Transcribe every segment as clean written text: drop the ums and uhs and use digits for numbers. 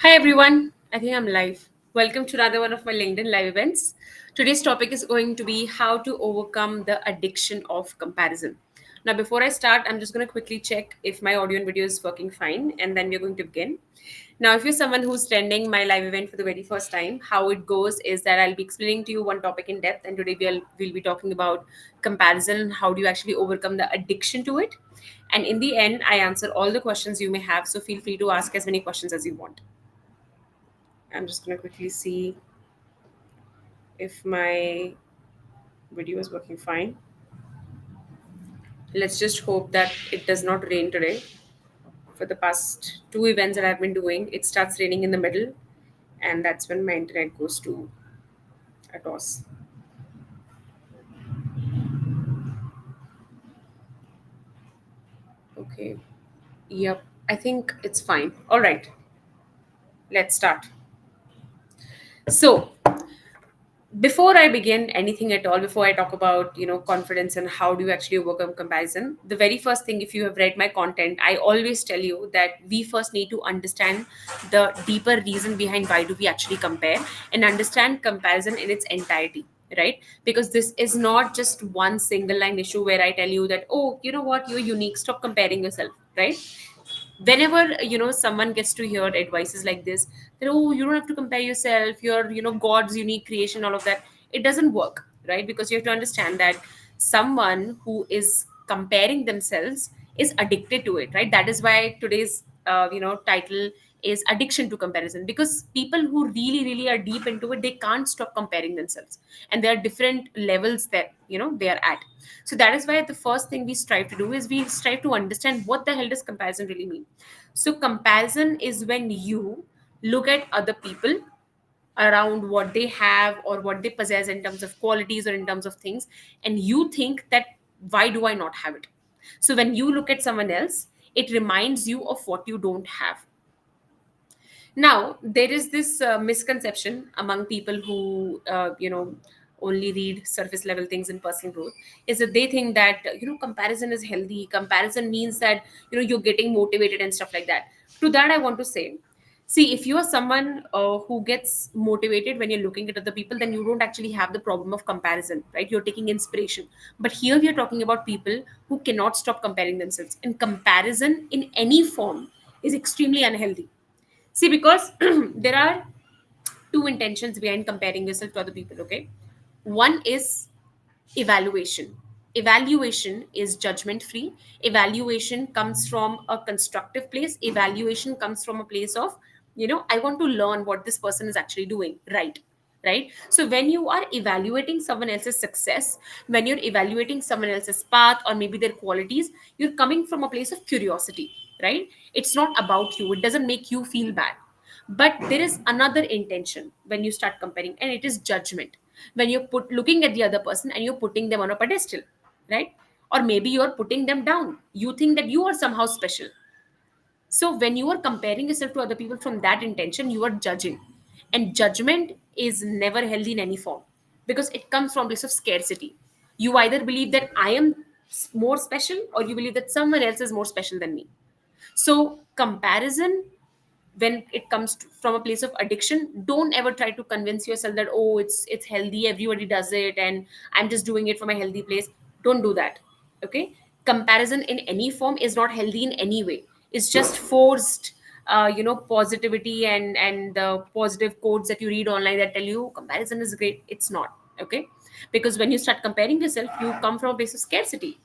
Hi everyone, I think I'm live. Welcome to another one of my LinkedIn live events. Today's topic is going to be how to overcome the addiction of comparison. Now, before I start, I'm just going to quickly check if my audio and video is working fine, and then we're going to begin. Now, if you're someone who's attending my live event for the very first time, how it goes is that I'll be explaining to you one topic in depth, and today we'll be talking about comparison and how do you actually overcome the addiction to it. And in the end, I answer all the questions you may have, so feel free to ask as many questions as you want. I'm just going to quickly see if my video is working fine. Let's just hope that it does not rain today. For the past two events that I've been doing, it starts raining in the middle, and that's when my internet goes to a toss. Okay. Yep. I think it's fine. All right. Let's start. So, before I begin anything at all, before I talk about confidence and how do you actually overcome comparison, the very first thing, if you have read my content, I always tell you that we first need to understand the deeper reason behind why do we actually compare, and understand comparison in its entirety, right? Because this is not just one single line issue where I tell you that, oh, you know what, you're unique, stop comparing yourself, right? Whenever someone gets to hear advices like this, that, oh, you don't have to compare yourself, you're God's unique creation, all of that, it doesn't work, right? Because you have to understand that someone who is comparing themselves is addicted to it, right? That is why today's title is addiction to comparison, because people who really really are deep into it, they can't stop comparing themselves, and there are different levels that they are at. So that is why the first thing we strive to do is we strive to understand what the hell does comparison really mean. So comparison is when you look at other people around what they have or what they possess in terms of qualities or in terms of things, and you think that, why do I not have it? So when you look at someone else, it reminds you of what you don't have. Now, there is this misconception among people who, only read surface level things in personal growth, is that they think that, comparison is healthy. Comparison means that, you're getting motivated and stuff like that. To that, I want to say, see, if you are someone who gets motivated when you're looking at other people, then you don't actually have the problem of comparison, right? You're taking inspiration. But here we are talking about people who cannot stop comparing themselves. And comparison in any form is extremely unhealthy. See, because there are two intentions behind comparing yourself to other people, okay? One is evaluation. Evaluation is judgment free. Evaluation comes from a constructive place. Evaluation comes from a place of, I want to learn what this person is actually doing, right? Right. So when you are evaluating someone else's success, when you're evaluating someone else's path or maybe their qualities, you're coming from a place of curiosity, right? It's not about you, it doesn't make you feel bad. But there is another intention when you start comparing, and it is judgment. When you're looking at the other person and you're putting them on a pedestal, right? Or maybe you're putting them down, you think that you are somehow special. So when you are comparing yourself to other people from that intention, you are judging. And judgment is never healthy in any form, because it comes from place of scarcity. You either believe that I am more special, or you believe that someone else is more special than me. So comparison, when it comes from a place of addiction, don't ever try to convince yourself that, oh, it's healthy, everybody does it, and I'm just doing it from a healthy place. Don't do that. Okay. Comparison in any form is not healthy in any way. It's just forced positivity, and the positive quotes that you read online that tell you comparison is great. It's not. Okay. Because when you start comparing yourself, you come from a place of scarcity.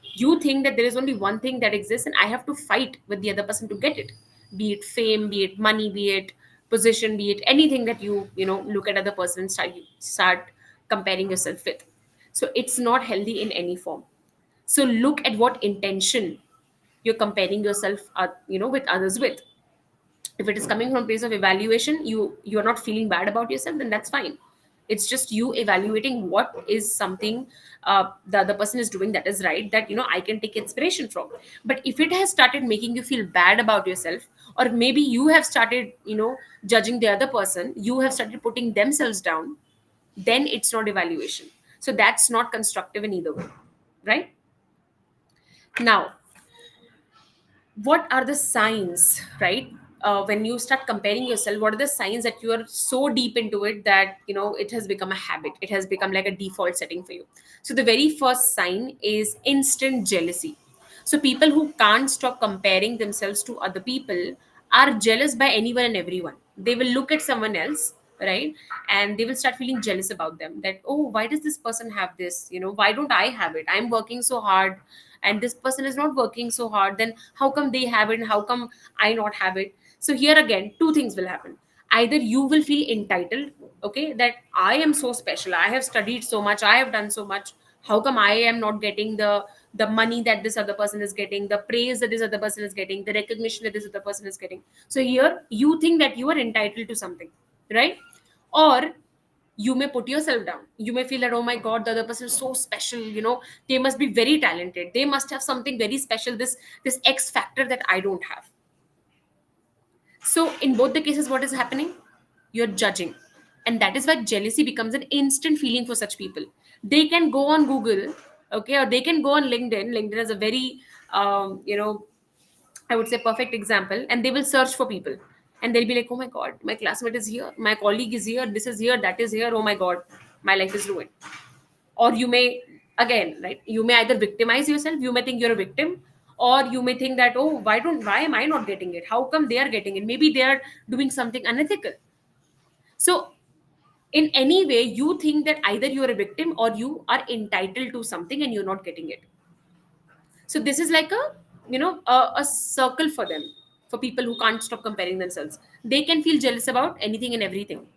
You think that there is only one thing that exists, and I have to fight with the other person to get it, be it fame, be it money, be it position, be it anything that you look at other person and start comparing yourself with. So it's not healthy in any form. So look at what intention you're comparing yourself with others with. If it is coming from a place of evaluation, you're not feeling bad about yourself, then that's fine. It's just you evaluating what is something the other person is doing that is right, that I can take inspiration from. But if it has started making you feel bad about yourself, or maybe you have started judging the other person, you have started putting themselves down, then it's not evaluation. So that's not constructive in either way, right? Now, what are the signs, right? when you start comparing yourself, what are the signs that you are so deep into it that it has become a habit, it has become like a default setting for you? So the very first sign is instant jealousy. So people who can't stop comparing themselves to other people are jealous by anyone and everyone. They will look at someone else, right? And they will start feeling jealous about them, that, oh, why does this person have this? Why don't I have it? I'm working so hard and this person is not working so hard. Then how come they have it and how come I not have it? So here again, two things will happen. Either you will feel entitled, okay, that I am so special, I have studied so much, I have done so much, how come I am not getting the money that this other person is getting, the praise that this other person is getting, the recognition that this other person is getting? So here you think that you are entitled to something, right? Or you may put yourself down. You may feel that, oh my god, the other person is so special, they must be very talented, they must have something very special, this X factor that I don't have. So in both the cases, what is happening? You're judging. And that is why jealousy becomes an instant feeling for such people. They can go on Google, okay, or they can go on LinkedIn. LinkedIn is a very, I would say, perfect example. And they will search for people. And they'll be like, oh my God, my classmate is here, my colleague is here, this is here, that is here. Oh my God, my life is ruined. Or you may, again, right, you may either victimize yourself, you may think you're a victim, or you may think that, oh, why am I not getting it? How come they are getting it? Maybe they are doing something unethical. So in any way, you think that either you are a victim or you are entitled to something and you're not getting it. So this is like a circle for them. For people who can't stop comparing themselves, they can feel jealous about anything and everything.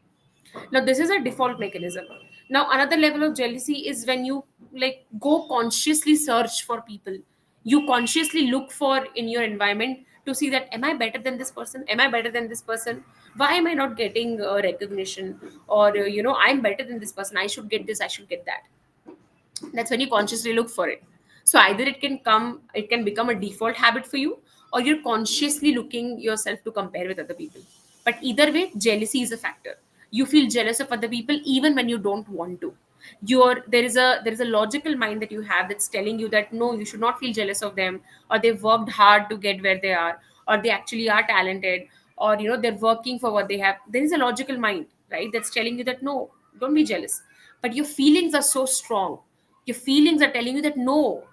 Now this is a default mechanism. Now another level of jealousy is when you like go consciously search for people. You consciously look for in your environment to see that, am I better than this person? Am I better than this person? Why am I not getting recognition? Or I'm better than this person, I should get this, I should get that. That's when you consciously look for it. So either it can become a default habit for you, or you're consciously looking yourself to compare with other people. But either way, jealousy is a factor. You feel jealous of other people even when you don't want to. There is a logical mind that you have that's telling you that no, you should not feel jealous of them, or they've worked hard to get where they are, or they actually are talented, or they're working for what they have. There is a logical mind, right, that's telling you that no, don't be jealous. But your feelings are so strong. Your feelings are telling you that no,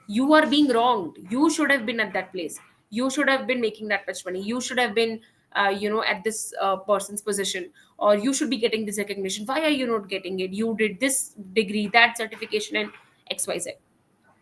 you are being wronged, you should have been at that place, you should have been making that much money, you should have been at this person's position, or you should be getting this recognition. Why are you not getting it? You did this degree, that certification, and XYZ.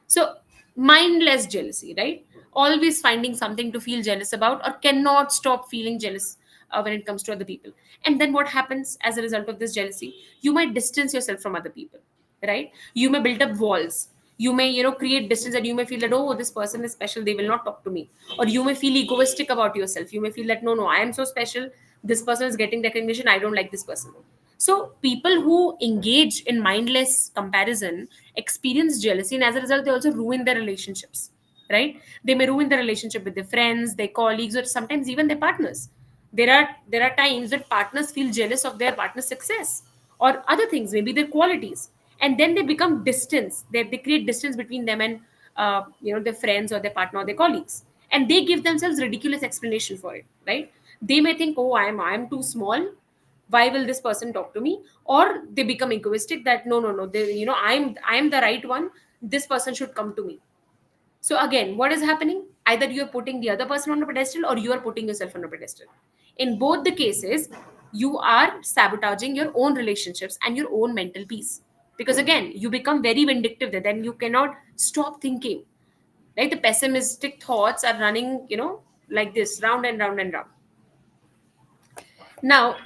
So, mindless jealousy, right? Always finding something to feel jealous about, or cannot stop feeling jealous when it comes to other people. And then what happens as a result of this jealousy? You might distance yourself from other people, right? You may build up walls. You may, create distance, and you may feel that, oh, this person is special, they will not talk to me. Or you may feel egoistic about yourself. You may feel that, no, no, I am so special. This person is getting recognition. I don't like this person. So people who engage in mindless comparison experience jealousy, and as a result, they also ruin their relationships. Right? They may ruin their relationship with their friends, their colleagues, or sometimes even their partners. There are times that partners feel jealous of their partner's success or other things, maybe their qualities, and then they become distance. They create distance between them and their friends or their partner or their colleagues, and they give themselves ridiculous explanation for it. Right? They may think, oh, I am too small, why will this person talk to me? Or they become egoistic that no, no, no, I'm the right one, this person should come to me. So again, what is happening? Either you're putting the other person on a pedestal, or you are putting yourself on a pedestal. In both the cases, you are sabotaging your own relationships and your own mental peace, because again, you become very vindictive there, then you cannot stop thinking. Like the pessimistic thoughts are running, like this, round and round and round. Now,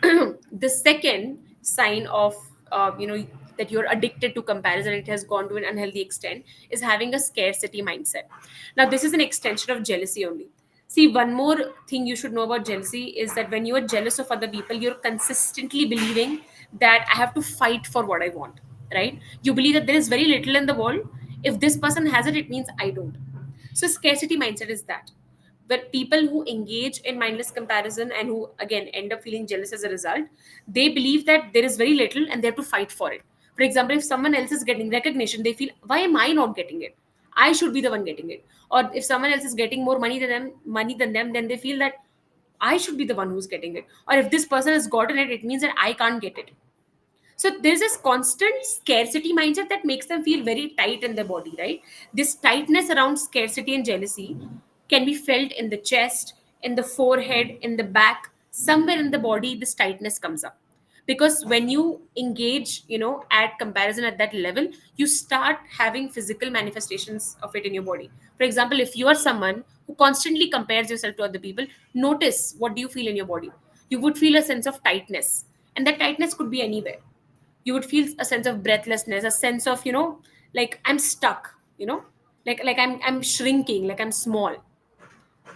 the second sign of that you're addicted to comparison, it has gone to an unhealthy extent, is having a scarcity mindset. Now, this is an extension of jealousy only. See, one more thing you should know about jealousy is that when you are jealous of other people, you're consistently believing that I have to fight for what I want. Right? You believe that there is very little in the world. If this person has it, it means I don't. So, scarcity mindset is that. But people who engage in mindless comparison and who again end up feeling jealous as a result, they believe that there is very little and they have to fight for it. For example, if someone else is getting recognition, they feel, why am I not getting it? I should be the one getting it. Or if someone else is getting more money than them, then they feel that I should be the one who's getting it. Or if this person has gotten it, it means that I can't get it. So there's this constant scarcity mindset that makes them feel very tight in their body, right? This tightness around scarcity and jealousy can be felt in the chest, in the forehead, in the back, somewhere in the body. This tightness comes up because when you engage, at comparison at that level, you start having physical manifestations of it in your body. For example, if you are someone who constantly compares yourself to other people, notice what do you feel in your body. You would feel a sense of tightness, and that tightness could be anywhere. You would feel a sense of breathlessness, a sense of, like I'm stuck, like I'm shrinking, like I'm small.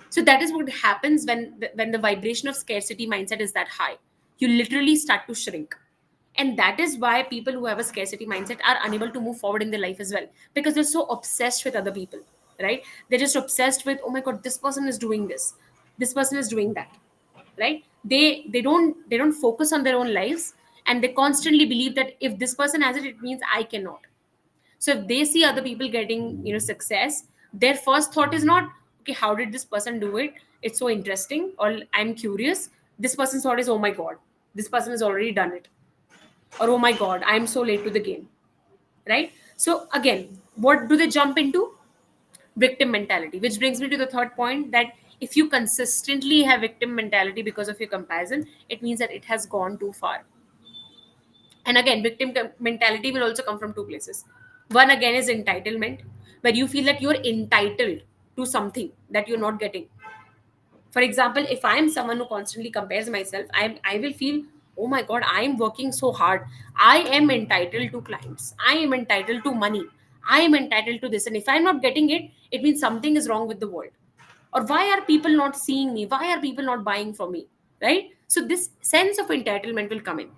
So that is what happens when the vibration of scarcity mindset is that high. You literally start to shrink. And that is why people who have a scarcity mindset are unable to move forward in their life as well, because they're so obsessed with other people, right? They're just obsessed with, oh my god, this person is doing this person is doing that, right? They don't focus on their own lives, and they constantly believe that if this person has it, it means I cannot. So if they see other people getting, success, their first thought is not, okay, how did this person do it? It's so interesting, or I'm curious. This person's thought is, oh my god, this person has already done it, or oh my god, I'm so late to the game, right? So again, what do they jump into? Victim mentality, which brings me to the third point, that if you consistently have victim mentality because of your comparison, it means that it has gone too far. And again, mentality will also come from two places. One again is entitlement, where you feel that you're entitled to something that you're not getting. For example, if I am someone who constantly compares myself, I will feel, oh my god, I am working so hard. I am entitled to clients. I am entitled to money. I am entitled to this. And if I'm not getting it, it means something is wrong with the world. Or why are people not seeing me? Why are people not buying from me? Right? So this sense of entitlement will come in.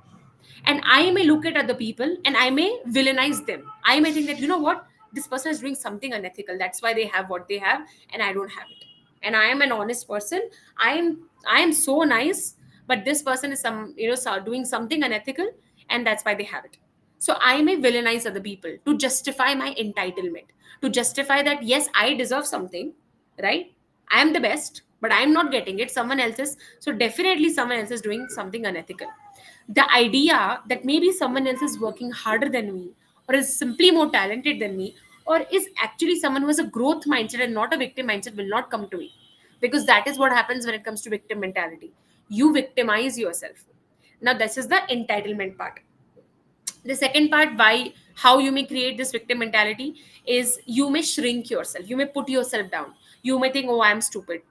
And I may look at other people and I may villainize them. I may think that, you know what, this person is doing something unethical, that's why they have what they have and I don't have it. And I am an honest person. I am so nice, but this person is doing something unethical, and that's why they have it. So I may villainize other people to justify my entitlement, to justify that yes, I deserve something, right? I am the best, but I'm not getting it, someone else is. So definitely someone else is doing something unethical. The idea that maybe someone else is working harder than me, or is simply more talented than me, or is actually someone who has a growth mindset and not a victim mindset will not come to me. Because that is what happens when it comes to victim mentality. You victimize yourself. Now this is the entitlement part. The second part, why, how you may create this victim mentality, is you may shrink yourself, you may put yourself down. You may think, oh, I'm stupid,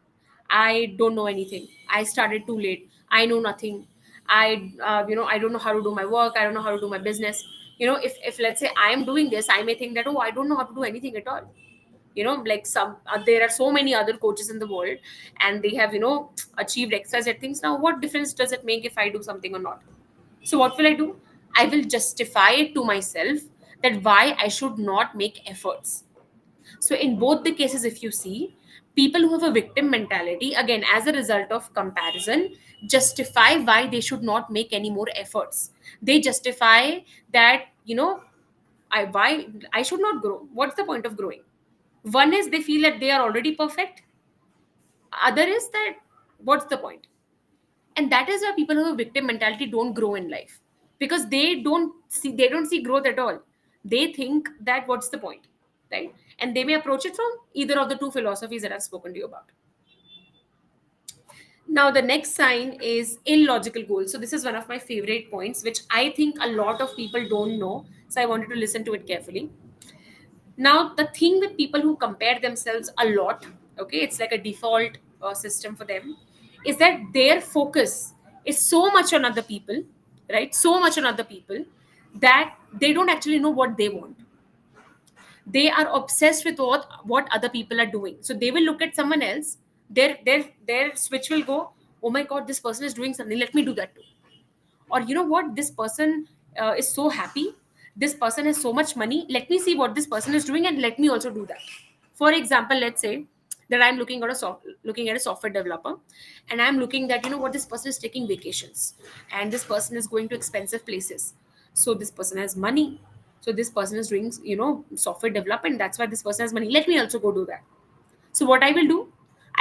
I don't know anything, I started too late, I know nothing, I don't know how to do my work, I don't know how to do my business. If let's say I am doing this, I may think that, oh, I don't know how to do anything at all. Like some there are so many other coaches in the world, and they have achieved xyz things. Now what difference does it make if I do something or not? So what will I do? I will justify it to myself that why I should not make efforts. So in both the cases, if you see, people who have a victim mentality, again, as a result of comparison, justify why they should not make any more efforts. They justify that, why I should not grow. What's the point of growing? One is they feel that they are already perfect. Other is that what's the point? And that is why people who have victim mentality don't grow in life, because they don't see growth at all. They think that what's the point, right? And they may approach it from either of the two philosophies that I've spoken to you about. Now the next sign is illogical goals. So this is one of my favorite points, which I think a lot of people don't know, so I wanted to listen to it carefully. Now the thing with people who compare themselves a lot, okay, it's like a default system for them, is that their focus is so much on other people, right? So much on other people that they don't actually know what they want. They are obsessed with what other people are doing. So they will look at someone else, their switch will go, oh my god, this person is doing something, let me do that too. Or you know what, this person is so happy, this person has so much money, let me see what this person is doing and let me also do that. For example, let's say that I'm looking at a software developer, and I'm looking that, you know what, this person is taking vacations, and this person is going to expensive places, so this person has money, so this person is doing software development, that's why this person has money, let me also go do that. So what I will do,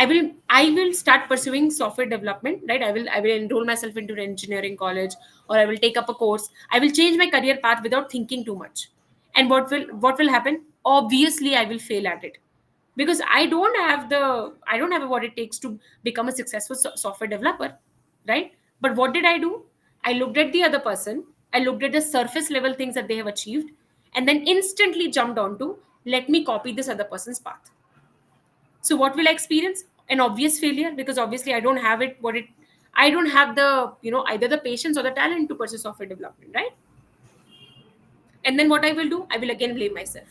I will start pursuing software development, right? I will enroll myself into an engineering college, or I will take up a course. I will change my career path without thinking too much. And what will happen? Obviously, I will fail at it, because I don't have what it takes to become a successful software developer, right? But what did I do? I looked at the other person. I looked at the surface level things that they have achieved, and then instantly jumped onto, let me copy this other person's path. So what will I experience? An obvious failure, because obviously I don't have the, either the patience or the talent to pursue software development, right? And then what I will do, I will again blame myself,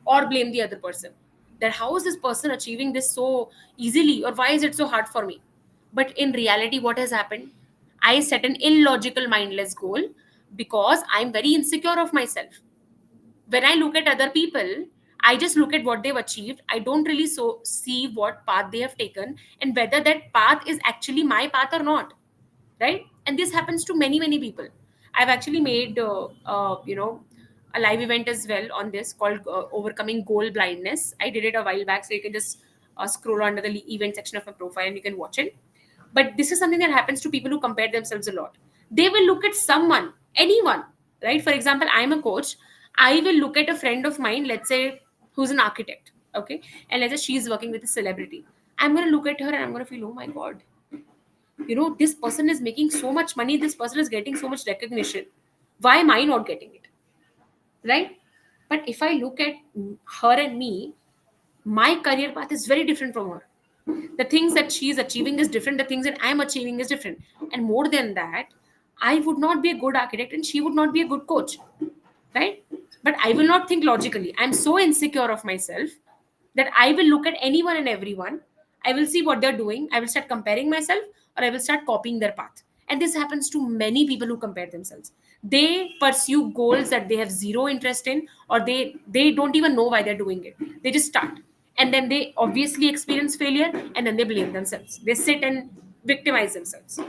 or blame the other person, that how is this person achieving this so easily, or why is it so hard for me? But in reality, what has happened? I set an illogical, mindless goal, because I'm very insecure of myself. When I look at other people, I just look at what they've achieved. I don't really see what path they have taken, and whether that path is actually my path or not, right? And this happens to many, many people. I've actually made a live event as well on this, called overcoming goal blindness. I did it a while back, so you can just scroll under the event section of my profile and you can watch it. But this is something that happens to people who compare themselves a lot. They will look at someone, anyone, right? For example, I'm a coach. I will look at a friend of mine, let's say, who's an architect, okay? And let's say she's working with a celebrity. I'm going to look at her and I'm going to feel, oh my God, this person is making so much money. This person is getting so much recognition. Why am I not getting it? Right? But if I look at her and me, my career path is very different from her. The things that she is achieving is different, the things that I'm achieving is different. And more than that, I would not be a good architect and she would not be a good coach, right? But I will not think logically. I'm so insecure of myself that I will look at anyone and everyone. I will see what they're doing. I will start comparing myself, or I will start copying their path. And this happens to many people who compare themselves. They pursue goals that they have zero interest in, or they don't even know why they're doing it. They just start. And then they obviously experience failure, and then they blame themselves. They sit and victimize themselves,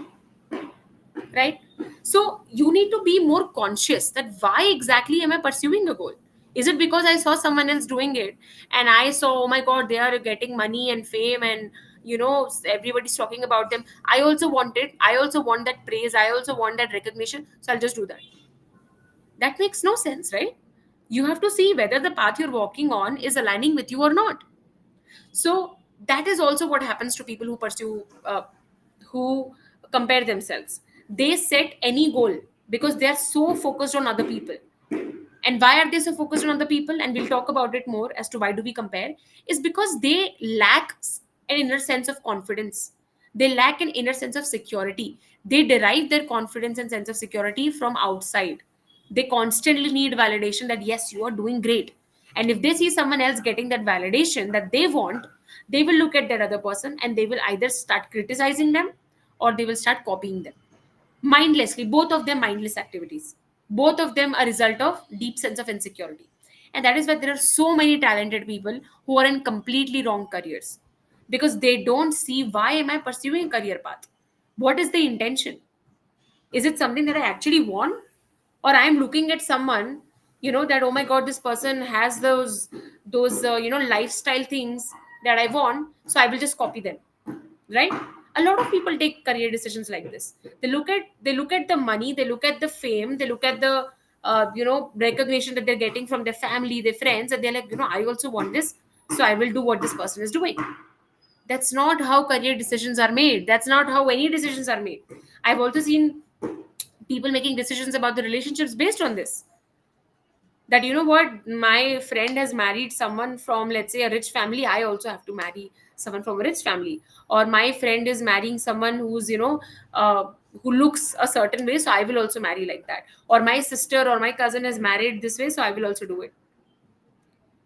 right? So you need to be more conscious that why exactly am I pursuing a goal? Is it because I saw someone else doing it, and I saw, oh my God, they are getting money and fame, and everybody's talking about them. I also want it. I also want that praise. I also want that recognition, so I'll just do that. That makes no sense, right? You have to see whether the path you're walking on is aligning with you or not. So that is also what happens to people who pursue who compare themselves. They set any goal because they are so focused on other people. And why are they so focused on other people? And we'll talk about it more as to why do we compare. Is because they lack an inner sense of confidence. They lack an inner sense of security. They derive their confidence and sense of security from outside. They constantly need validation that yes, you are doing great. And if they see someone else getting that validation that they want, they will look at that other person and they will either start criticizing them, or they will start copying them mindlessly. Both of them mindless activities, both of them a result of deep sense of insecurity. And that is why there are so many talented people who are in completely wrong careers, because they don't see, why am I pursuing a career path? What is the intention? Is it something that I actually want, or I am looking at someone, that, oh my God, this person has those lifestyle things that I want, so I will just copy them, right? A lot of people take career decisions like this. They look at the money, they look at the fame, they look at the recognition that they're getting from their family, their friends, and they're like, I also want this, so I will do what this person is doing. That's not how career decisions are made. That's not how any decisions are made. I've also seen people making decisions about the relationships based on this, that, what, my friend has married someone from, let's say, a rich family, I also have to marry someone from a rich family. Or my friend is marrying someone who's, uh, who looks a certain way, so I will also marry like that. Or my sister or my cousin is married this way, so I will also do it.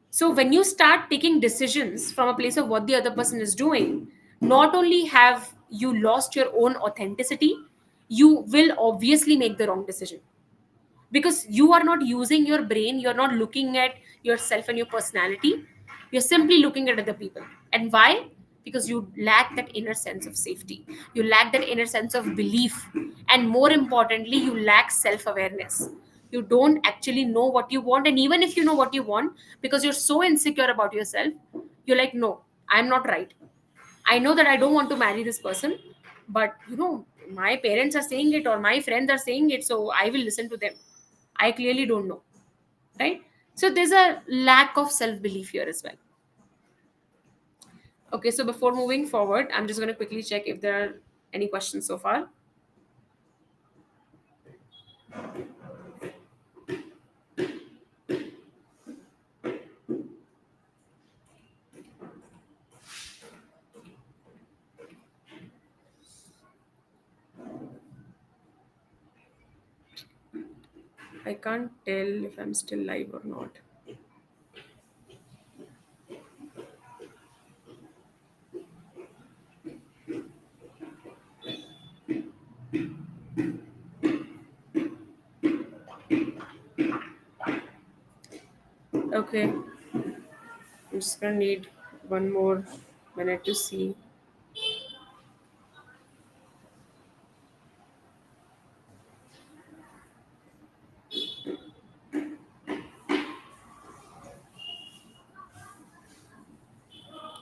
So when you start taking decisions from a place of what the other person is doing, not only have you lost your own authenticity, you will obviously make the wrong decision, because you are not using your brain. You're not looking at yourself and your personality. You're simply looking at other people. And why? Because you lack that inner sense of safety, you lack that inner sense of belief, and more importantly, you lack self-awareness. You don't actually know what you want. And even if you know what you want, because you're so insecure about yourself, you're like, no, I'm not right, I know that I don't want to marry this person, but my parents are saying it or my friends are saying it, so I will listen to them. I clearly don't know, right? So there's a lack of self belief here as well. Okay, so before moving forward, I'm just going to quickly check if there are any questions so far. I can't tell if I'm still live or not. Okay, I'm just going to need one more minute to see.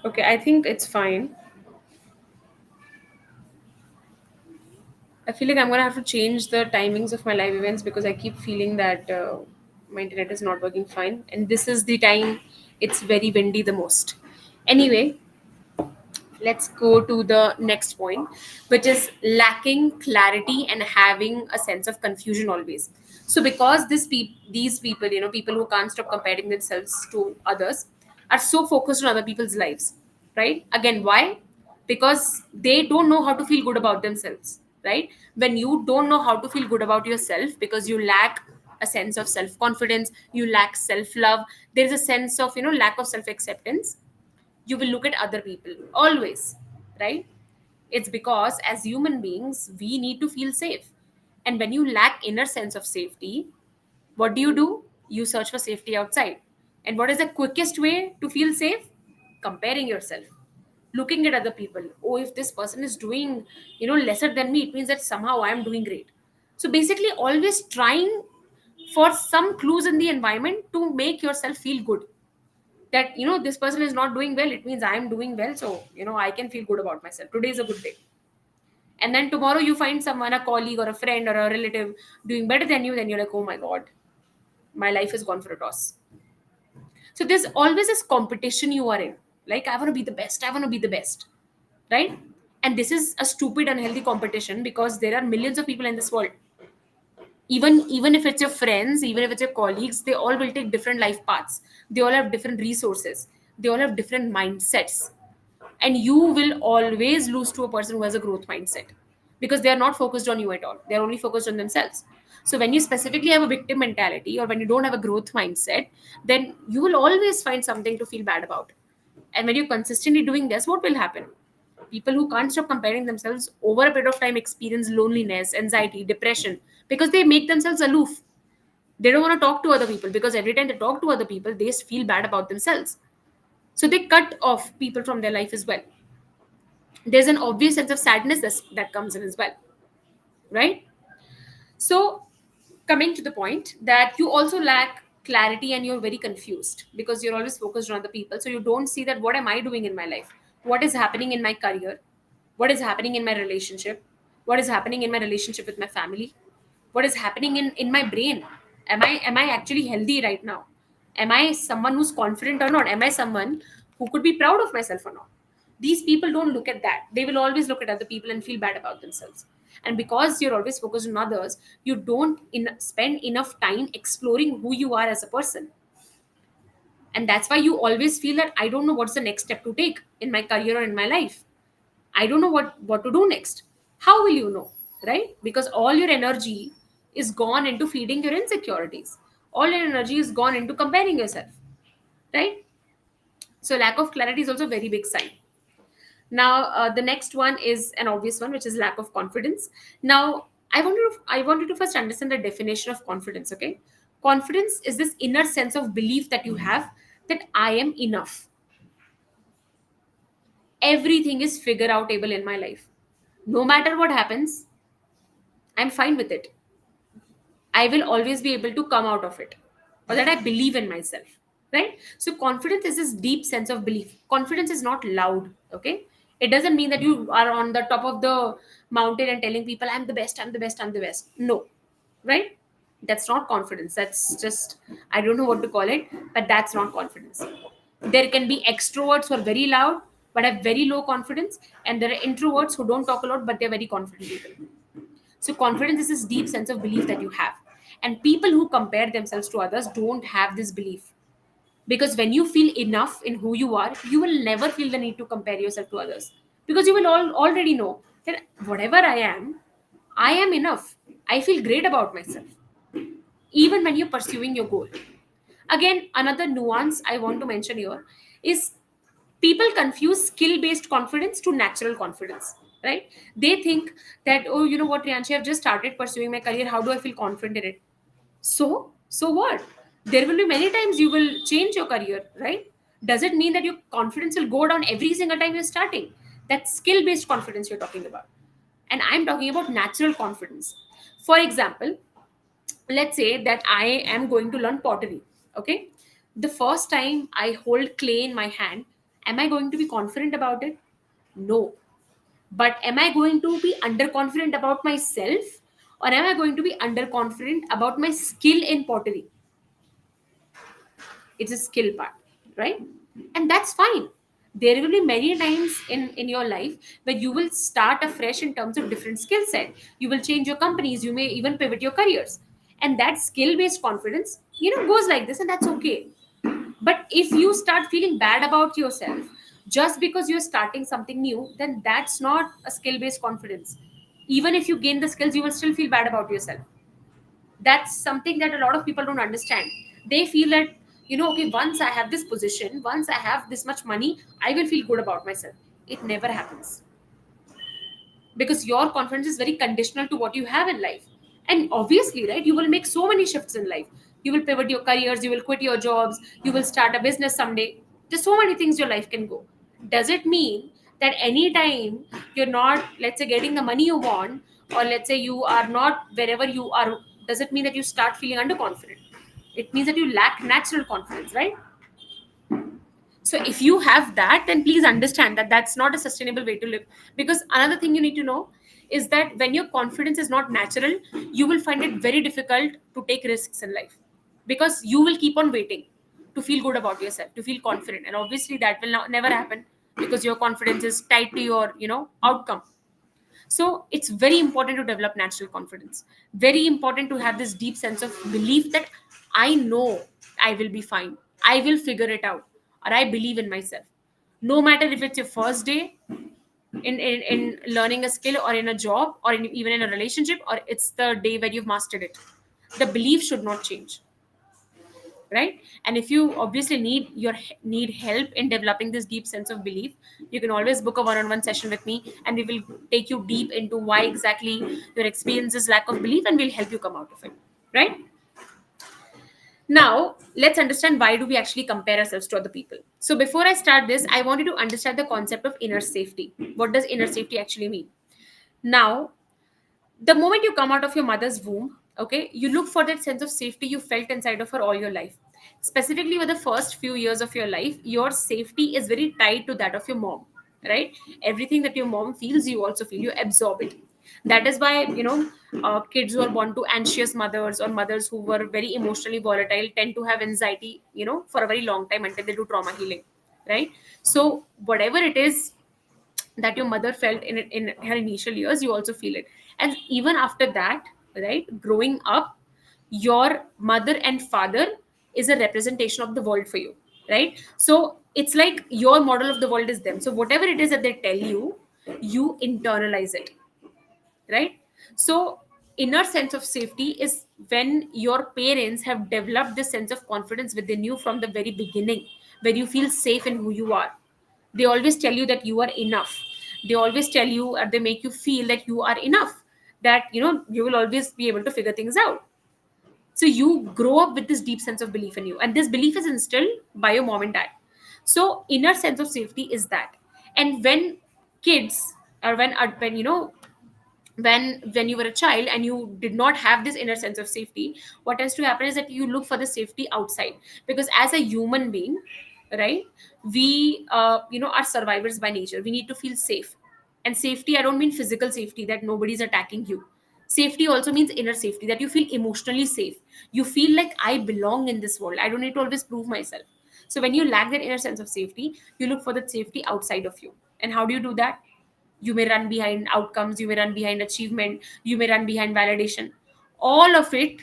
Okay, I think it's fine. I feel like I'm gonna have to change the timings of my live events because I keep feeling that my internet is not working fine, and this is the time it's very windy the most. Anyway, let's go to the next point, which is lacking clarity and having a sense of confusion always. So because these people, people who can't stop comparing themselves to others, are so focused on other people's lives, right? Again, why? Because they don't know how to feel good about themselves, right? When you don't know how to feel good about yourself because you lack a sense of self confidence, you lack self love, there is a sense of lack of self acceptance, you will look at other people always, right? It's because as human beings we need to feel safe, and when you lack inner sense of safety, what do? You search for safety outside. And what is the quickest way to feel safe? Comparing yourself, looking at other people. Oh, if this person is doing lesser than me, it means that somehow I am doing great. So basically always trying for some clues in the environment to make yourself feel good, that this person is not doing well, it means I am doing well, so I can feel good about myself. Today is a good day. And then tomorrow you find someone, a colleague or a friend or a relative, doing better than you, then you're like, oh my god, my life has gone for a toss. So there's always this competition you are in, like, I want to be the best, I want to be the best, right? And this is a stupid unhealthy competition because there are millions of people in this world. Even if it's your friends, even if it's your colleagues, they all will take different life paths, they all have different resources, they all have different mindsets, and you will always lose to a person who has a growth mindset because they are not focused on you at all, they're only focused on themselves. So when you specifically have a victim mentality or when you don't have a growth mindset, then you will always find something to feel bad about. And when you're consistently doing this, what will happen? People who can't stop comparing themselves over a period of time experience loneliness, anxiety, depression, because they make themselves aloof. They don't want to talk to other people because every time they talk to other people, they feel bad about themselves. So they cut off people from their life as well. There's an obvious sense of sadness that comes in as well, right? So, coming to the point that you also lack clarity and you're very confused because you're always focused on the people. So, you don't see that what am I doing in my life? What is happening in my career? What is happening in my relationship? What is happening in my relationship with my family? What is happening in my brain? Am I actually healthy right now? Am I someone who's confident or not? Am I someone who could be proud of myself or not? These people don't look at that. They will always look at other people and feel bad about themselves. And because you're always focused on others, you don't spend enough time exploring who you are as a person. And that's why you always feel that I don't know what's the next step to take in my career or in my life. I don't know what to do next. How will you know, right? Because all your energy is gone into feeding your insecurities. All your energy is gone into comparing yourself, right? So lack of clarity is also a very big sign. Now, the next one is an obvious one, which is lack of confidence. Now, I wanted to first understand the definition of confidence. Okay, confidence is this inner sense of belief that you have that I am enough. Everything is figure outable in my life. No matter what happens, I'm fine with it. I will always be able to come out of it, or that I believe in myself, right? So, confidence is this deep sense of belief. Confidence is not loud, okay? It doesn't mean that you are on the top of the mountain and telling people, I'm the best, I'm the best, I'm the best. No, right? That's not confidence. That's just, I don't know what to call it, but that's not confidence. There can be extroverts who are very loud but have very low confidence, and there are introverts who don't talk a lot but they're very confident people. So, confidence is this deep sense of belief that you have. And people who compare themselves to others don't have this belief, because when you feel enough in who you are, you will never feel the need to compare yourself to others, because you will already know that whatever I am enough. I feel great about myself, even when you're pursuing your goal. Again, another nuance I want to mention here is people confuse skill based confidence to natural confidence, right? They think that, oh, you know what, Rianshi, I've just started pursuing my career, how do I feel confident in it? So what? There will be many times you will change your career, right? Does it mean that your confidence will go down every single time you're starting? That's skill based confidence you're talking about, and I'm talking about natural confidence. For example, let's say that I am going to learn pottery. Okay, the first time I hold clay in my hand, am I going to be confident about it? No. But am I going to be underconfident about myself, or am I going to be underconfident about my skill in pottery? It's a skill part, right? And that's fine. There will be many times in your life where you will start afresh in terms of different skill set. You will change your companies, you may even pivot your careers, and that skill based confidence, goes like this, and that's okay. But if you start feeling bad about yourself just because you're starting something new, then that's not a skill based confidence. Even if you gain the skills, you will still feel bad about yourself. That's something that a lot of people don't understand. They feel that, okay, once I have this position, once I have this much money, I will feel good about myself. It never happens, because your confidence is very conditional to what you have in life. And obviously, right, you will make so many shifts in life. You will pivot your careers, you will quit your jobs, you will start a business someday. There's so many things your life can go. Does it mean that anytime you're not, let's say, getting the money you want, or let's say you are not wherever you are, does it mean that you start feeling underconfident? It means that you lack natural confidence, right? So if you have that, then please understand that that's not a sustainable way to live. Because another thing you need to know is that when your confidence is not natural, you will find it very difficult to take risks in life, because you will keep on waiting to feel good about yourself, to feel confident, and obviously that will never happen, because your confidence is tied to your outcome. So it's very important to develop natural confidence. Very important to have this deep sense of belief that I know I will be fine. I will figure it out. Or I believe in myself. No matter if it's your first day in learning a skill, or in a job, or even in a relationship, or it's the day where you've mastered it. The belief should not change, right? And if you obviously need help in developing this deep sense of belief, you can always book a one-on-one session with me, and we will take you deep into why exactly your experience is lack of belief, and we'll help you come out of it, right? Now let's understand, why do we actually compare ourselves to other people? So before I start this, I wanted to understand the concept of inner safety. What does inner safety actually mean? Now, the moment you come out of your mother's womb, okay, you look for that sense of safety you felt inside of her all your life. Specifically, with the first few years of your life, your safety is very tied to that of your mom, right? Everything that your mom feels, you also feel, you absorb it. That is why, kids who are born to anxious mothers, or mothers who were very emotionally volatile, tend to have anxiety, for a very long time, until they do trauma healing, right? So whatever it is that your mother felt in her initial years, you also feel it. And even after that, right, growing up, your mother and father is a representation of the world for you, right? So it's like your model of the world is them. So whatever it is that they tell you, you internalize it, right? So inner sense of safety is when your parents have developed this sense of confidence within you from the very beginning, where you feel safe in who you are. They always tell you that you are enough. They always tell you, or they make you feel that you are enough, that you will always be able to figure things out. So you grow up with this deep sense of belief in you, and this belief is instilled by your mom and dad. So inner sense of safety is that. And when kids, or when when you were a child and you did not have this inner sense of safety, what tends to happen is that you look for the safety outside. Because as a human being, right? We are survivors by nature. We need to feel safe. And safety, I don't mean physical safety, that nobody's attacking you. Safety also means inner safety, that you feel emotionally safe. You feel like I belong in this world, I don't need to always prove myself. So when you lack that inner sense of safety, you look for that safety outside of you. And how do you do that? You may run behind outcomes, you may run behind achievement, you may run behind validation, all of it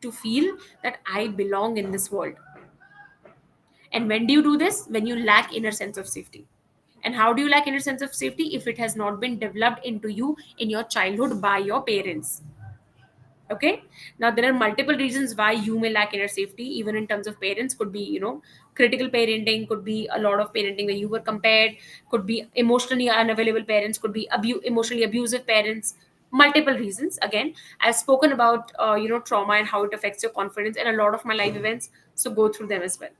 to feel that I belong in this world. And when do you do this? When you lack inner sense of safety. And how do you lack inner sense of safety? If it has not been developed into you in your childhood by your parents. Okay. Now there are multiple reasons why you may lack inner safety, even in terms of parents. Could be, critical parenting, could be a lot of parenting where you were compared, could be emotionally unavailable parents, could be emotionally abusive parents. Multiple reasons. Again, I've spoken about trauma and how it affects your confidence in a lot of my live events. So go through them as well.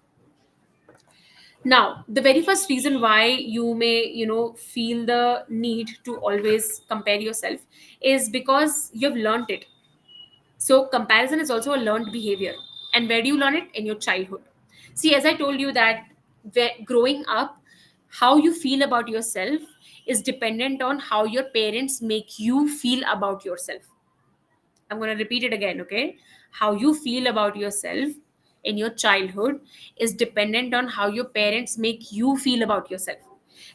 Now, the very first reason why you may, feel the need to always compare yourself is because you've learned it. So, comparison is also a learned behavior. And where do you learn it? In your childhood. See, as I told you that growing up, how you feel about yourself is dependent on how your parents make you feel about yourself. I'm going to repeat it again, okay? How you feel about yourself in your childhood is dependent on how your parents make you feel about yourself.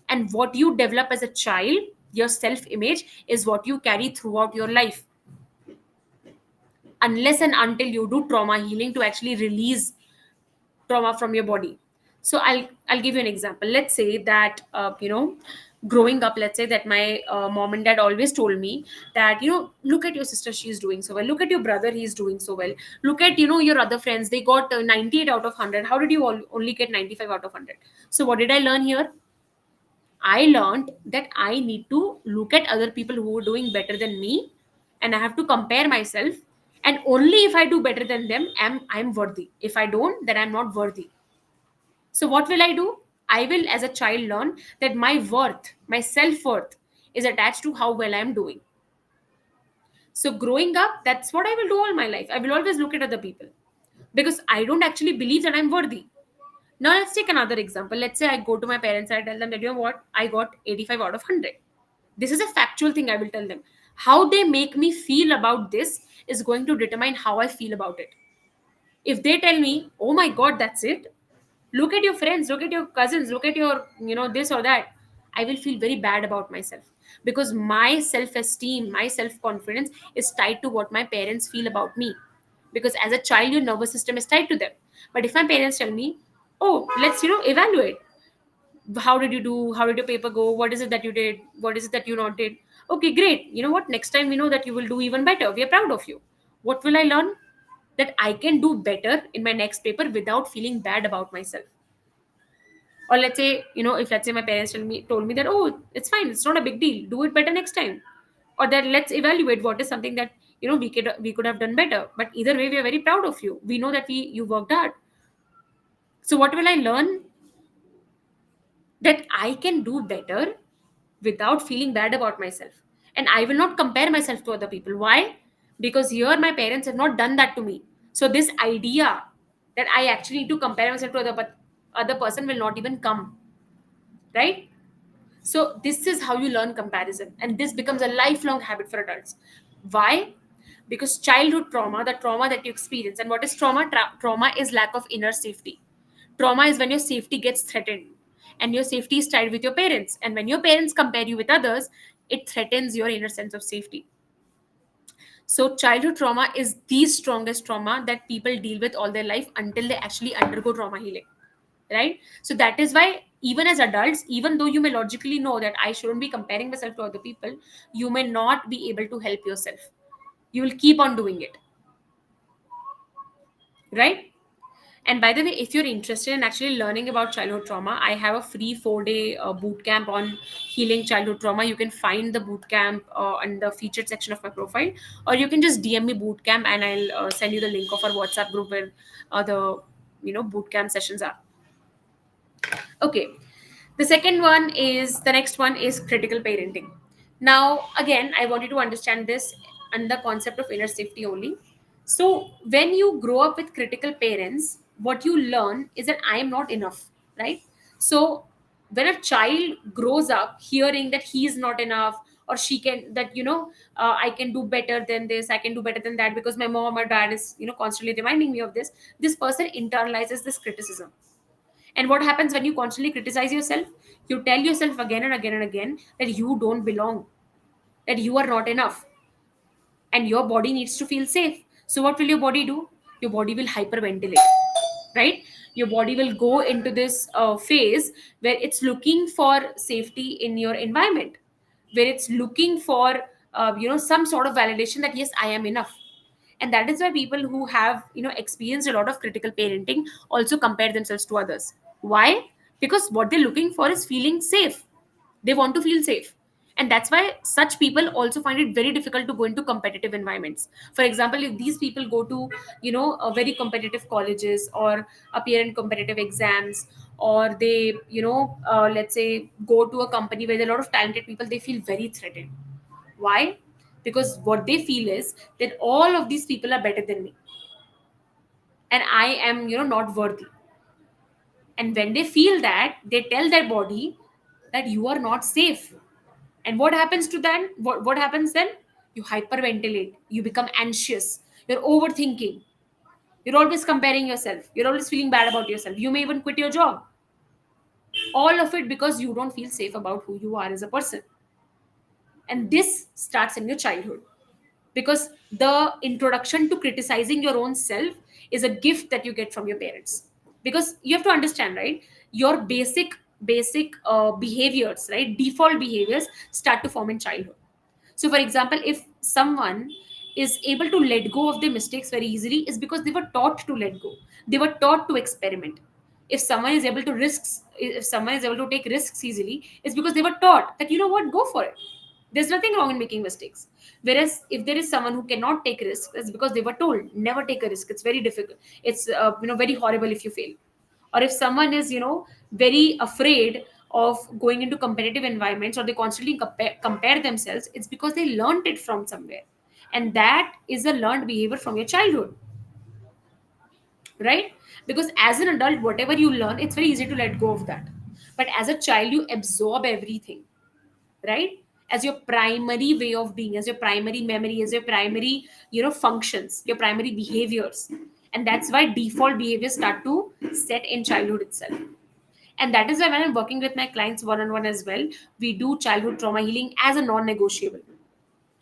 And what you develop as a child, your self image, is what you carry throughout your life, unless and until you do trauma healing to actually release trauma from your body. So I'll give you an example. Let's say that growing up, let's say that my mom and dad always told me that, look at your sister, she's doing so well, look at your brother, he's doing so well, look at your other friends, they got 98 out of 100, how did you only get 95 out of 100? So what did I learn here? I learned that I need to look at other people who are doing better than me, and I have to compare myself. And only if I do better than them, I'm worthy. If I don't, then I'm not worthy. So what will I do? I will, as a child, learn that my worth, my self worth, is attached to how well I'm doing. So growing up, that's what I will do all my life. I will always look at other people because I don't actually believe that I'm worthy. Now let's take another example. Let's say I go to my parents and I tell them that, what, I got 85 out of 100. This is a factual thing I will tell them. How they make me feel about this is going to determine how I feel about it. If they tell me, oh my god, that's it, look at your friends, look at your cousins, look at your, this or that, I will feel very bad about myself, because my self esteem, my self confidence is tied to what my parents feel about me. Because as a child, your nervous system is tied to them. But if my parents tell me, oh, let's evaluate, how did you do, how did your paper go, what is it that you did, what is it that you not did, okay, great, you know what, next time we know that you will do even better, we are proud of you. What will I learn? That I can do better in my next paper without feeling bad about myself. Or let's say, if let's say my parents told me that, oh, it's fine, it's not a big deal, do it better next time. Or that let's evaluate what is something that we could have done better. But either way, we are very proud of you, we know that you worked hard. So what will I learn? That I can do better without feeling bad about myself. And I will not compare myself to other people. Why? Because here my parents have not done that to me. So this idea that I actually need to compare myself to other person will not even come. Right? So this is how you learn comparison. And this becomes a lifelong habit for adults. Why? Because childhood trauma, the trauma that you experience, and what is trauma? Trauma is lack of inner safety. Trauma is when your safety gets threatened, and your safety is tied with your parents. And when your parents compare you with others, it threatens your inner sense of safety. So, childhood trauma is the strongest trauma that people deal with all their life until they actually undergo trauma healing. Right? So, that is why, even as adults, even though you may logically know that I shouldn't be comparing myself to other people, you may not be able to help yourself. You will keep on doing it. Right? And by the way, if you're interested in actually learning about childhood trauma, I have a free 4-day boot camp on healing childhood trauma. You can find the boot camp in the featured section of my profile, or you can just DM me boot camp, and I'll send you the link of our WhatsApp group where the boot camp sessions are. Okay, the next one is critical parenting. Now, again, I want you to understand this and the concept of inner safety only. So, when you grow up with critical parents, what you learn is that I am not enough, right? So when a child grows up hearing that he is not enough, or she can, that I can do better than this, I can do better than that, because my mom or dad is constantly reminding me of this person internalizes this criticism. And what happens when you constantly criticize yourself? You tell yourself again and again and again that you don't belong, that you are not enough, and your body needs to feel safe. So what will your body do? Your body will hyperventilate, right? Your body will go into this phase where it's looking for safety in your environment, where it's looking for some sort of validation that yes, I am enough. And that is why people who have experienced a lot of critical parenting also compare themselves to others. Why? Because what they're looking for is feeling safe. They want to feel safe. And that's why such people also find it very difficult to go into competitive environments. For example, if these people go to a very competitive colleges, or appear in competitive exams, or they let's say go to a company where there are a lot of talented people, they feel very threatened. Why? Because what they feel is that all of these people are better than me, and I am not worthy. And when they feel that, they tell their body that you are not safe. And what happens to then? What happens then? You hyperventilate, you become anxious, you're overthinking, you're always comparing yourself, you're always feeling bad about yourself, you may even quit your job. All of it because you don't feel safe about who you are as a person. And this starts in your childhood, because the introduction to criticizing your own self is a gift that you get from your parents. Because you have to understand, right? Your basic behaviors, right, default behaviors start to form in childhood. So for example, if someone is able to let go of their mistakes very easily, is because they were taught to let go, they were taught to experiment. If someone is able to risks if someone is able to take risks easily, it's because they were taught that what, go for it. There's nothing wrong in making mistakes. Whereas if there is someone who cannot take risks, it's because they were told never take a risk, it's very difficult, it's very horrible if you fail. Or if someone is very afraid of going into competitive environments, or they constantly compare themselves, it's because they learned it from somewhere. And that is a learned behavior from your childhood, right? Because as an adult, whatever you learn, it's very easy to let go of that. But as a child, you absorb everything, right? As your primary way of being, as your primary memory, as your primary functions, your primary behaviors. And that's why default behaviors start to set in childhood itself. And that is why when I'm working with my clients one-on-one as well, we do childhood trauma healing as a non-negotiable.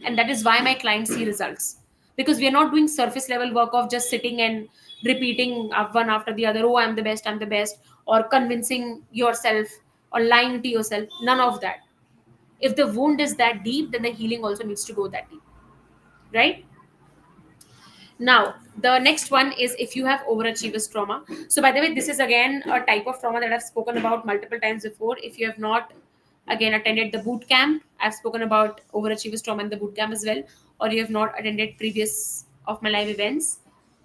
And that is why my clients see results, because we are not doing surface level work of just sitting and repeating one after the other, oh, I'm the best, I'm the best, or convincing yourself, or lying to yourself. None of that. If the wound is that deep, then the healing also needs to go that deep, right? Now the next one is if you have overachievers trauma. So by the way, this is again a type of trauma that I've spoken about multiple times before. If you have not again attended the boot camp, I've spoken about overachievers trauma in the boot camp as well. Or you have not attended previous of my live events,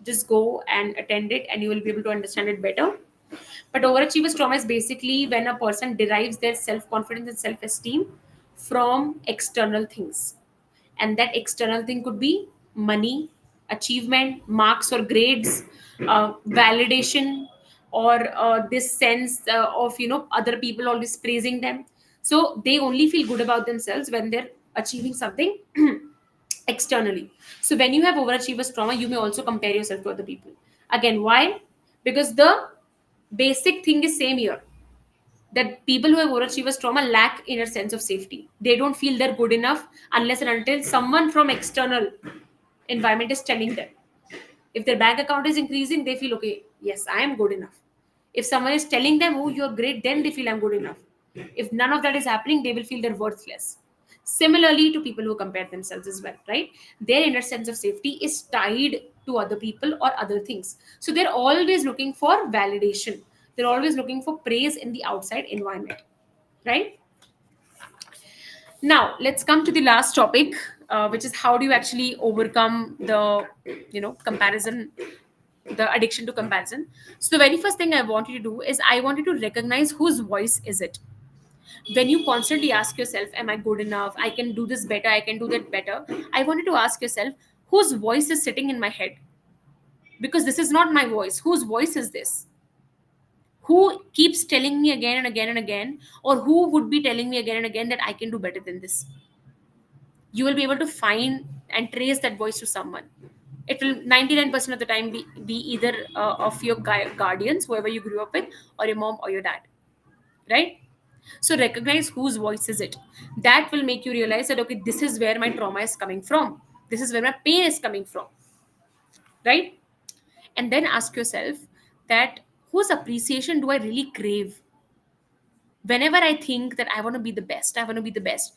just go and attend it and you will be able to understand it better. But overachievers trauma is basically when a person derives their self-confidence and self-esteem from external things. And that external thing could be money, achievement, marks or grades, validation, or this sense of other people always praising them. So they only feel good about themselves when they're achieving something externally. So when you have overachievers trauma, you may also compare yourself to other people. Again, why? Because the basic thing is same here, that people who have overachievers trauma lack inner sense of safety. They don't feel they're good enough unless and until someone from external environment is telling them. If their bank account is increasing, they feel okay, yes, I am good enough. If someone is telling them, oh, you're great, then they feel I'm good enough. If none of that is happening, they will feel they're worthless. Similarly to people who compare themselves as well, right? Their inner sense of safety is tied to other people or other things. So they're always looking for validation. They're always looking for praise in the outside environment, right? Now let's come to the last topic, which is how do you actually overcome the comparison, the addiction to comparison. So the very first thing I want you to do is I want you to recognize whose voice is it. When you constantly ask yourself, am I good enough, I can do this better, I can do that better, I want you to ask yourself, whose voice is sitting in my head? Because this is not my voice. Whose voice is this? Who keeps telling me again and again and again, or who would be telling me again and again that I can do better than this? You will be able to find and trace that voice to someone. It will 99% of the time be either of your guardians, whoever you grew up with, or your mom or your dad, right? So recognize whose voice is it. That will make you realize that, okay, this is where my trauma is coming from, this is where my pain is coming from, right? And then ask yourself that, whose appreciation do I really crave? Whenever I think that I want to be the best, I want to be the best,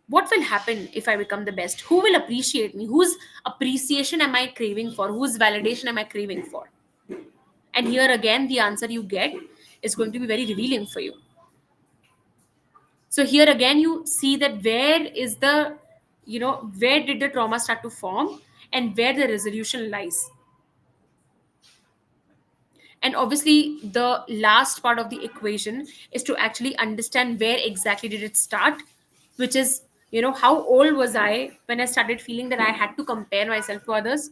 what will happen if I become the best? Who will appreciate me? Whose appreciation am I craving for? Whose validation am I craving for? And here again, the answer you get is going to be very revealing for you. So here again, you see that where is the, where did the trauma start to form, and where the resolution lies. And obviously, the last part of the equation is to actually understand where exactly did it start, which is, how old was I when I started feeling that I had to compare myself to others?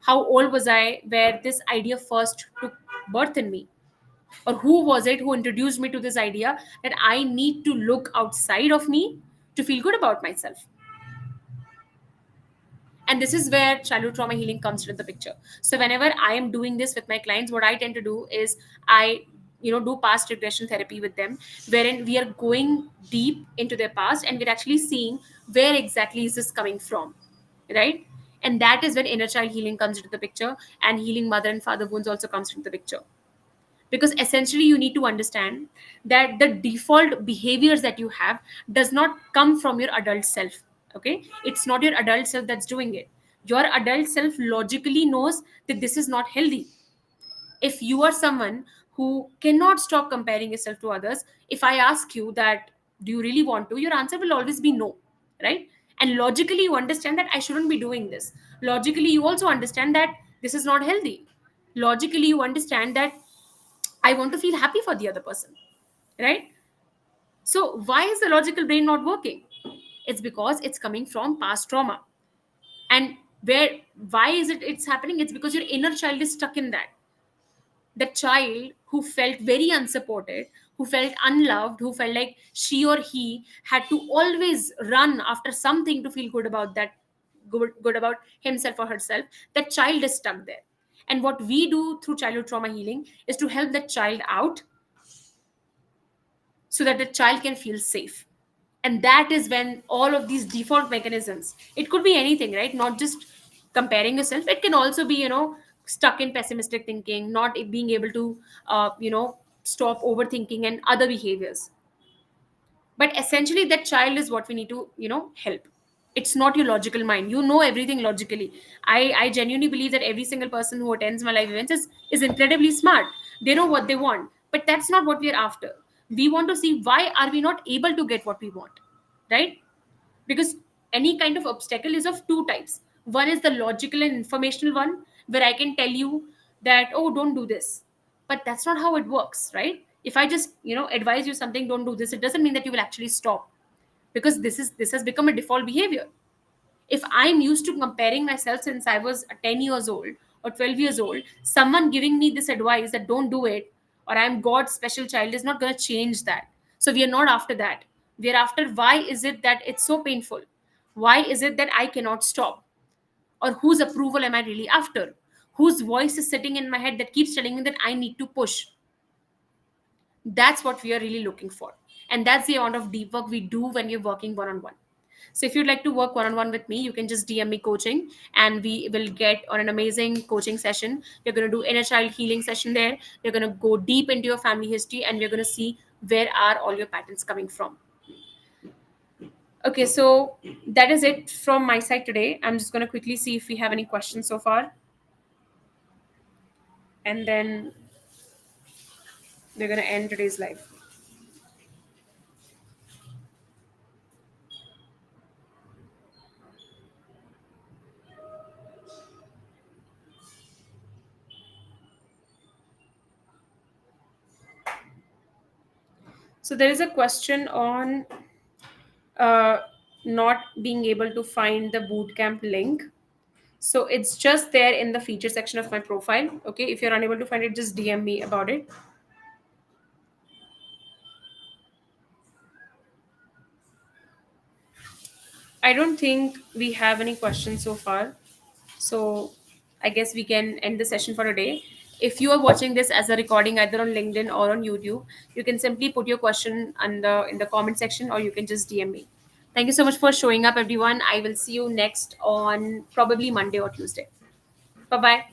How old was I where this idea first took birth in me? Or who was it who introduced me to this idea that I need to look outside of me to feel good about myself? And this is where childhood trauma healing comes into the picture. So whenever I am doing this with my clients, what I tend to do is I do past regression therapy with them, wherein we are going deep into their past and we're actually seeing where exactly is this coming from, right? And that is when inner child healing comes into the picture, and healing mother and father wounds also comes into the picture. Because essentially you need to understand that the default behaviors that you have does not come from your adult self. Okay, it's not your adult self that's doing it. Your adult self logically knows that this is not healthy. If you are someone who cannot stop comparing yourself to others, if I ask you that, do you really want to, your answer will always be no, right? And logically you understand that I shouldn't be doing this. Logically you also understand that this is not healthy. Logically you understand that I want to feel happy for the other person, right? So why is the logical brain not working? It's because it's coming from past trauma. And where why is it's happening? It's because your inner child is stuck in that. The child who felt very unsupported, who felt unloved, who felt like she or he had to always run after something to feel good about that, good about himself or herself, that child is stuck there. And what we do through childhood trauma healing is to help that child out so that the child can feel safe. And that is when all of these default mechanisms, it could be anything, right? Not just comparing yourself, it can also be, stuck in pessimistic thinking, not being able to stop overthinking and other behaviors. But essentially that child is what we need to help. It's not your logical mind, you know everything logically. I genuinely believe that every single person who attends my live events is incredibly smart. They know what they want, but that's not what we're after. We want to see why are we not able to get what we want, right? Because any kind of obstacle is of two types. One is the logical and informational one, where I can tell you that, oh, don't do this. But that's not how it works, right? If I just advise you something, don't do this, it doesn't mean that you will actually stop. Because this has become a default behavior. If I'm used to comparing myself since I was 10 years old or 12 years old, someone giving me this advice that don't do it, or I'm God's special child, is not going to change that. So we are not after that. We are after, why is it that it's so painful? Why is it that I cannot stop? Or whose approval am I really after? Whose voice is sitting in my head that keeps telling me that I need to push? That's what we are really looking for. And that's the amount of deep work we do when we're working one on one. So if you'd like to work one on one with me, you can just DM me coaching, and we will get on an amazing coaching session. We're going to do inner child healing session there. We're going to go deep into your family history, and we're going to see where are all your patterns coming from. Okay, so that is it from my side today. I'm just going to quickly see if we have any questions so far, and then we're going to end today's live. So there is a question on uh, not being able to find the bootcamp link. So it's just there in the feature section of my profile. Okay, if you're unable to find it, just DM me about it. I don't think we have any questions so far. So I guess we can end the session for today. If you are watching this as a recording either on LinkedIn or on YouTube, you can simply put your question in the comment section, or you can just DM me. Thank you so much for showing up, everyone. I will see you next on probably Monday or Tuesday. Bye bye.